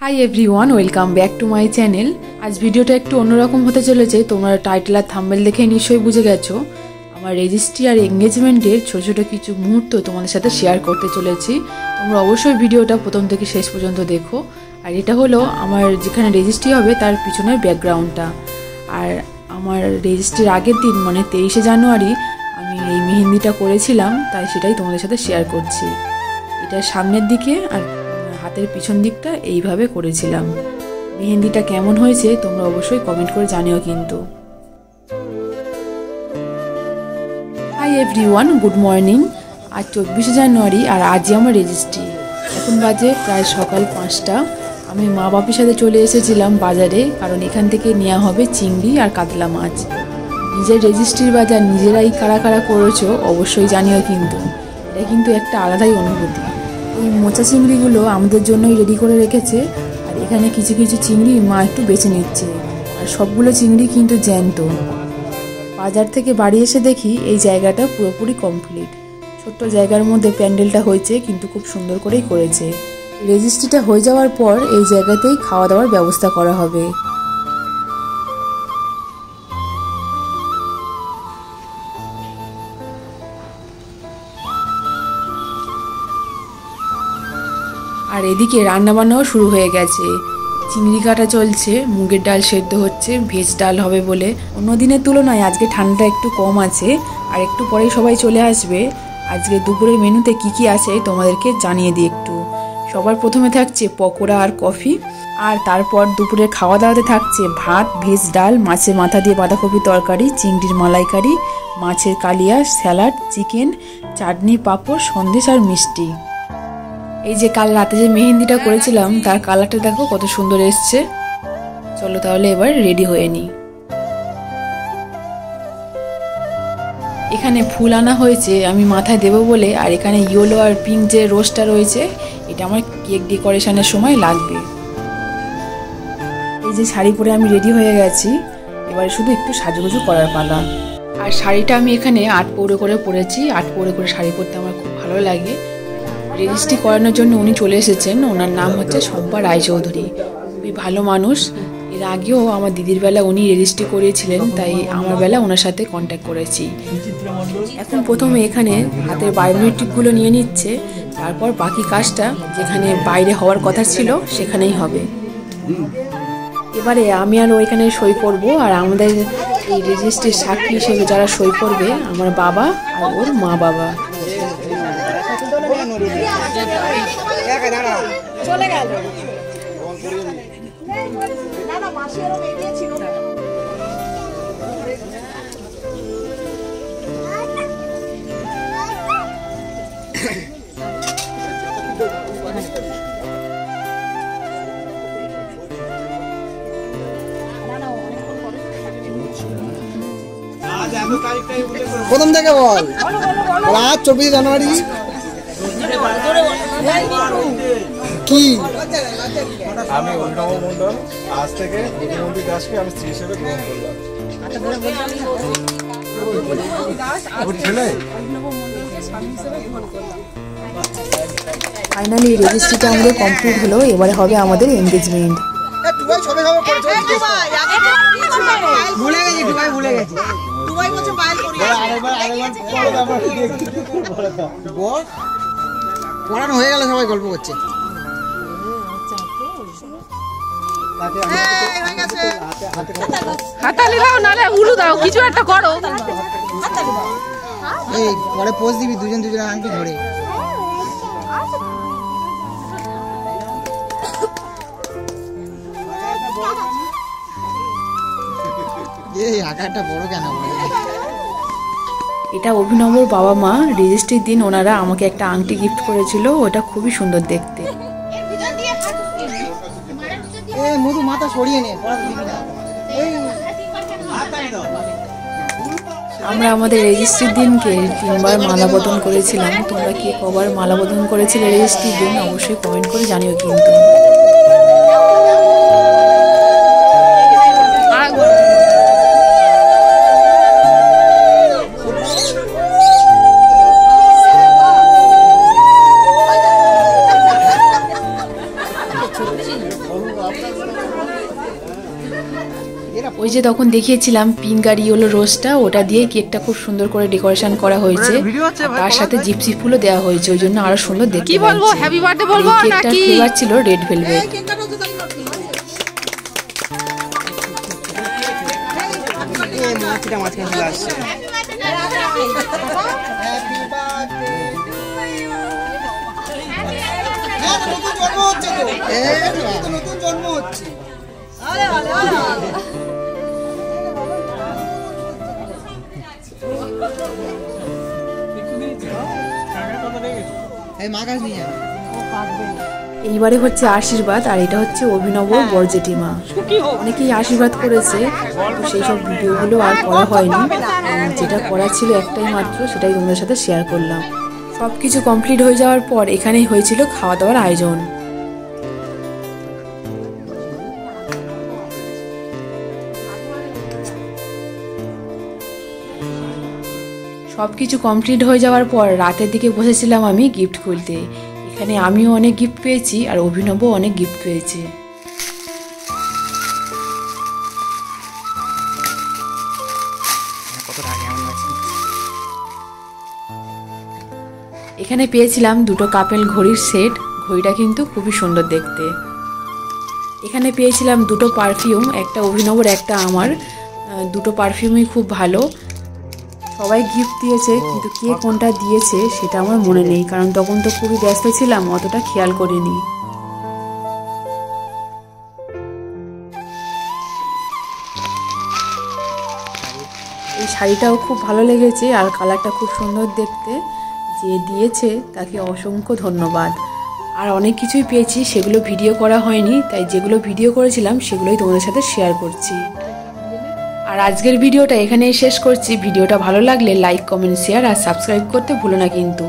Hi everyone, welcome back to my channel. আজ ভিডিওটা একটু অন্যরকম হতে চলেছে। তোমরা টাইটেল আর থাম্বনেল দেখে নিশ্চয়ই বুঝে গেছো। আমার রেজিস্ট্রি আর এঙ্গেজমেন্টের ছোট ছোট কিছু মুহূর্ত তোমাদের সাথে শেয়ার করতে চলেছি। তোমরা অবশ্যই ভিডিওটা প্রথম থেকে শেষ পর্যন্ত দেখো। আর এটা হলো আমার যেখানে রেজিস্ট্রি হবে তার পিছনের ব্যাকগ্রাউন্ডটা। আর আমার রেজিস্ট্রির আগের দিন মানে 23শে জানুয়ারি আমি এই মেহেন্দিটা করেছিলাম, তাই সেটাই তোমাদের সাথে শেয়ার করছি। এটা সামনের দিকে আর হাতের পিছন দিকটা এইভাবে করেছিলাম। মেহেন্দিটা কেমন হয়েছে তোমরা অবশ্যই কমেন্ট করে জানিও কিন্তু। Hi everyone, good morning. আজ 24শে জানুয়ারি আর আজই আমার রেজিস্ট্রি। এখন বাজে প্রায় সকাল 5টা। আমি মা বাপির সাথে চলে এসেছিলাম বাজারে, কারণ এখান থেকে নেওয়া হবে চিংড়ি আর কাতলা মাছ। নিজের রেজিস্ট্রির বাজার নিজেরাই কারা কারা করেছো অবশ্যই জানিও কিন্তু। এটা কিন্তু একটা আলাদাই অনুভূতি। ওই মোচা চিংড়িগুলো আমাদের জন্যই রেডি করে রেখেছে, আর এখানে কিছু কিছু চিংড়ি মা একটু বেছে নিচ্ছে। আর সবগুলো চিংড়ি কিন্তু জ্যান্ত। বাজার থেকে বাড়ি এসে দেখি এই জায়গাটা পুরোপুরি কমপ্লিট। ছোট্ট জায়গার মধ্যে প্যান্ডেলটা হয়েছে, কিন্তু খুব সুন্দর করেই করেছে। রেজিস্ট্রিটা হয়ে যাওয়ার পর এই জায়গাতেই খাওয়া দাওয়ার ব্যবস্থা করা হবে। আর এদিকে রান্নাবান্নাও শুরু হয়ে গেছে। চিংড়ি কাটা চলছে, মুগের ডাল সেদ্ধ হচ্ছে, ভেজ ডাল হবে বলে। অন্য দিনের তুলনায় আজকে ঠান্ডা একটু কম আছে, আর একটু পরেই সবাই চলে আসবে। আজকে দুপুরের মেনুতে কি কি আছে তোমাদেরকে জানিয়ে দিই একটু। সবার প্রথমে থাকছে পকোড়া আর কফি, আর তারপর দুপুরের খাওয়া দাওয়াতে থাকছে ভাত, ভেজ ডাল, মাছের মাথা দিয়ে বাঁধাকপি তরকারি, চিংড়ির মালাইকারি, মাছের কালিয়া, স্যালাড, চিকেন, চাটনি, পাঁপড়, সন্দেশ আর মিষ্টি। এই যে কাল রাতে যে মেহেন্দিটা করেছিলাম তার কালারটা দেখো কত সুন্দর এসছে। চলো তাহলে এবার রেডি হয়ে নিই। এখানে ফুল আনা হয়েছে আমি মাথায় দেবো বলে, আর এখানে ইয়েলো আর পিঙ্ক যে রোজটা রয়েছে এটা আমার কেক ডেকোরেশনের সময় লাগবে। এই যে শাড়ি পরে আমি রেডি হয়ে গেছি, এবারে শুধু একটু সাজুগুজু করার পালা। আর শাড়িটা আমি এখানে 8 পৌরে করে পরেছি। 8 পৌরে করে শাড়ি পরতে আমার খুব ভালো লাগে। রেজিস্ট্রি করানোর জন্য উনি চলে এসেছেন। ওনার নাম হচ্ছে শম্পা রায়চৌধুরী। খুবই ভালো মানুষ। এর আগেও আমার দিদির বেলা উনি রেজিস্ট্রি করিয়েছিলেন, তাই আমার বেলা ওনার সাথে কন্ট্যাক্ট করেছি। এখন প্রথমে এখানে হাতের বায়োমেট্রিকগুলো নিয়ে নিচ্ছে, তারপর বাকি কাজটা যেখানে বাইরে হওয়ার কথা ছিল সেখানেই হবে। এবারে আমি আর ওইখানে সই করব, আর আমাদের এই রেজিস্ট্রির সাক্ষী হিসেবে যারা সই করবে আমার বাবা আর ওর মা বাবা। চলে গেল প্রথম থেকে বল। আজ 24 জানুয়ারি কি আমি অভিনব মন্ডল আজ থেকে প্রতিমন্ত্রী দাসকে আমি স্ত্রী হিসেবে গ্রহণ করলাম। ফাইনালি রেজিস্ট্রিটা আমাদের কমপ্লিট হলো। এবারে হবে আমাদের এনগেজমেন্ট। পড়ানো হয়ে গেল, সবাই গল্প করছে। হাতালি দাও নালে উলু দাও, কিছু একটা করো। এই পরে পোজ দিবি দুজন দুজন আংটি ধরে। এই আকারটা বড় কেন? এটা অভিনবর বাবা মা। রেজিস্ট্রির দিন ওনারা আমাকে একটা আংটি গিফট করেছিল, ওটা খুবই সুন্দর দেখতে। মধু মাথা সরিয়ে নে। আমরা আমাদের রেজিস্ট্রির দিনকে 3বার মালা বদন করেছিলাম। তোমরা কি কবার মালা বদন করেছিলে রেজিস্ট্রির দিন অবশ্যই কমেন্ট করে জানিও কিন্তু। ওই যে তখন দেখিয়েছিলাম পিঙ্ক আর ইয়েলো রোজটা, ওটা দিয়ে কেকটা খুব সুন্দর করে ডেকোরেশন করা হয়েছে, তার সাথে জিপসি ফুলও দেওয়া হয়েছে, ওই জন্য আরো সুন্দর দেখতে লাগছে। হ্যাপি বার্থডে বলবো নাকি? ফ্লেভার ছিল রেড ভেলভেট। নতুন জন্ম হচ্ছে। এইবারে হচ্ছে আশীর্বাদ, আর এটা হচ্ছে অভিনব বর জেঠিমা। অনেকেই আশীর্বাদ করেছে, সেই সব ভিডিওগুলো আর করা হয়নি, যেটা করা ছিল একটাই মাত্র, সেটাই তোমাদের সাথে শেয়ার করলাম। সবকিছু কমপ্লিট হয়ে যাওয়ার পর এখানেই হয়েছিল খাওয়া দাওয়ার আয়োজন। সবকিছু কমপ্লিট হয়ে যাওয়ার পর রাতের দিকে বসেছিলাম আমি গিফট খুলতে। এখানে আমিও অনেক গিফট পেয়েছি আর অভিনবও অনেক গিফট পেয়েছে। এখানে পেয়েছিলাম দুটো কাপেল ঘড়ির সেট, ঘড়িটা কিন্তু খুবই সুন্দর দেখতে। এখানে পেয়েছিলাম দুটো পারফিউম, একটা অভিনবর একটা আমার, দুটো পারফিউমই খুব ভালো। সবাই গিফট দিয়েছে, কিন্তু কে কোনটা দিয়েছে সেটা আমার মনে নেই, কারণ তখন তো খুবই ব্যস্ত ছিলাম, অতটা খেয়াল করিনি। এই শাড়িটাও খুব ভালো লেগেছে আর কালারটা খুব সুন্দর দেখতে। যে দিয়েছে তাকে অসংখ্য ধন্যবাদ। আর অনেক কিছুই পেয়েছি, সেগুলো ভিডিও করা হয়নি, তাই যেগুলো ভিডিও করেছিলাম সেগুলোই তোমাদের সাথে শেয়ার করছি। আর আজকের ভিডিওটা এখানেই শেষ করছি। ভিডিওটা ভালো লাগলে লাইক, কমেন্ট, শেয়ার আর সাবস্ক্রাইব করতে ভুলো না কিন্তু।